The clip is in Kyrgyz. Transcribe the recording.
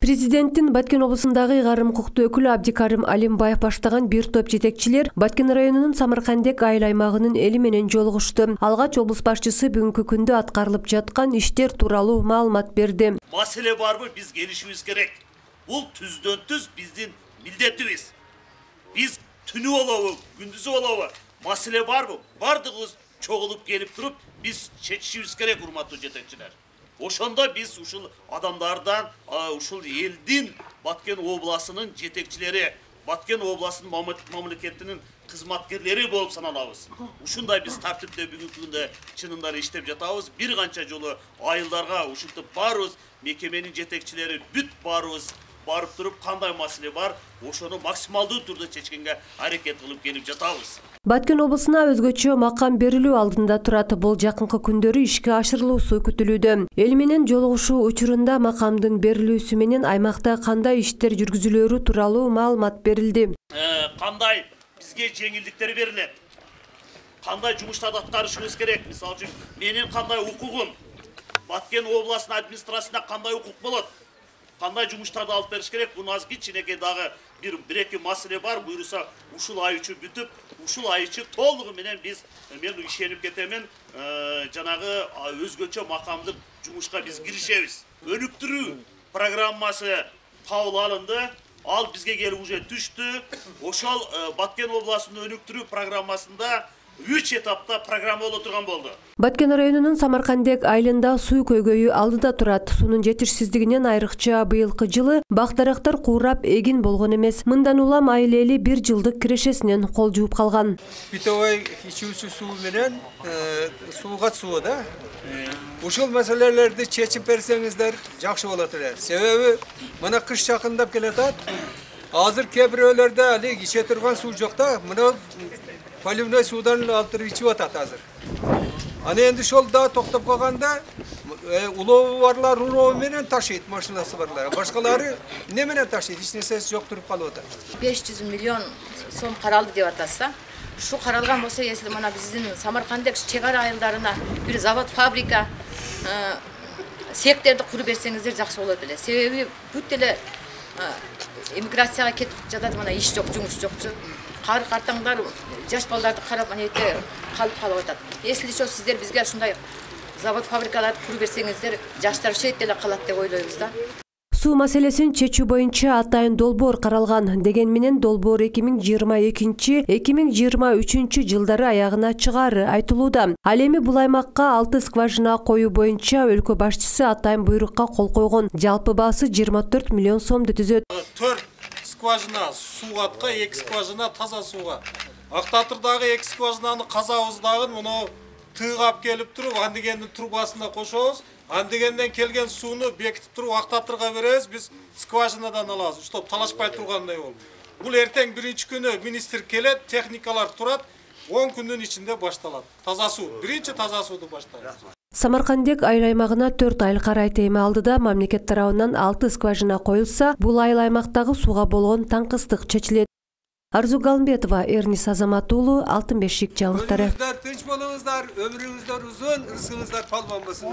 Президенттин Баткен облусундагы ыйгарым укуктуу өкүлү Абдикарим Алимбаев баштаган бир топ жетекчилер Баткен районунун Самаркандек айыл аймагынын эли менен жолугушту. Алгач облус башчысы бүгүнкү күндө аткарылып жаткан иштер тууралуу маалымат берди. Маселе барбы, биз келишибиз керек. Бул түздөн түз биздин милдетибиз. Биз түнү болобу, күндүзү болобу, маселе барбы? Бардыгыбыз чогулуп келип туруп, биз чечишибиз керек, урматтуу жетекчилер. Ошондо биз ушул адамдардан, ушул элдин Баткен обласынын жетекчилери, Баткен обласынын мамлекетинин кызматкерлери болуп саналабыз. Ушундай биз тартипте бүгүнкү күндө чынында иштеп жатабыз. Бир канча жолу айылдарга ушинтип барыбыз, мекеменин жетекчилери бүт барыбыз барып туруп кандай маселе бар, ошону максималдуу турда чечкенге аракет кылып келип жатабыз. Баткен облусуна өзгөчө макам берилүү алдында турат. Бул жакынкы күндөрү ишке ашырылуусу күтүлүүдө. Эл менен жолугушуу учурунда макамдын берилүүсү менен аймакта кандай иштер жүргүзүлөрү тууралуу маалымат берилди. Кандай бизге жеңилдиктер берилет? Кандай жумуштарды аткарышыбыз керек? Мисалы үчүн, менин кандай укугум? Баткен областынын администрациясында кандай укук болот? Кандай жумуштарды алып бериш керек? Бул аз кичинекей дагы бир-эки маселе бар. Буюрса, ушул ай ичи бүтүп, ушул ай ичи толугу менен мен ишенип кетемин, жанагы өзгөчө макамдык жумушка биз киришебиз. Өнүктүрүү программасы кабыл алынды. Ал бизге келип уже түштү. Ошол Баткен областынын өнүктүрүү программасында 3 этапта программа боло турган болду. Баткен районунун Самаркандек айылында суу көйгөйү алдыда турат. Суунун жетишсиздигинен айрыкча быйылкы жылы бак-дарактар куурап эгин болгон эмес. Мындан улам айыл эли 1 жылдык кирешесинен кол жууп калган. Питовой ичүүчү суу менен сууга суу да. Ушул маселелерди чечип берсеңиздер жакшы болот эле. Себеби мына кыш жакындап келатат. Азыр кээ бирөөлөрдө али иче турган суу жок да. Мына поливной судан алтырып ичип атат азыр. Аны энди ошол да токтоп калганда улообу барлар улоо менен ташыйт, машинасы барлар. Башкалары эмне менен ташыйт? Эч нерсеси жок туруп калып атат. 500 миллион сом каралды деп атасызда. Ушу каралган болсо, если мына биздин Самаркандек чек ара айылдарына бир завод, фабрика, секторду куруп берсеңиздер жакшы болот эле. Себеби бүт эле эмиграцияга кетип жатат, мына иш жок, жумуш жокчу. Картаңдар жаш балдарды карап анекте калып атат. Если ошо сиздер бизге ушундай завод, фабрикаларды куруп берсеңиздер, жаштар шет эле калат деп ойлойбуз да. Суу маселесин чечүү боюнча атайын долбоор каралган. Деген менен долбоор 2022-2023 жылдары аягына чыгары айтылууда. Ал эми бул аймакка 6 скважина коюу боюнча өлкө башчысы атайын буйрукка кол койгон. Жалпы баасы 24 миллион сомду түзөт. 4 скважина сууга, 2 скважина таза сууга. Актатырдагы 2 скважинаны казабыздагы муну тыгап келип туруп, андегендин трубасына кошобуз. Андегенден келген сууну бекитип туруп актатырга беребиз, биз скважинадан алабыз. Уштоп талашпай тургандай болуп. Бул эртең биринчи күнү министр келет, техникалар турат, 10 күндүн ичинде башталат. Таза суу, биринчи таза сууду баштайбыз. Самаркандек айыл аймагына 4 айыл карай теми алдыда мамлекет тарабынан 6 скважина коюлса, бул айыл аймактагы сууга болгон таңкыстык чечилет. Арзу Галымбетова, Эрнис Азаматулу, Алтын бешик жаңылыктары. Тынч болуңуздар, өмүрүңүздөр узун, рызкыңыздар палбан болсун.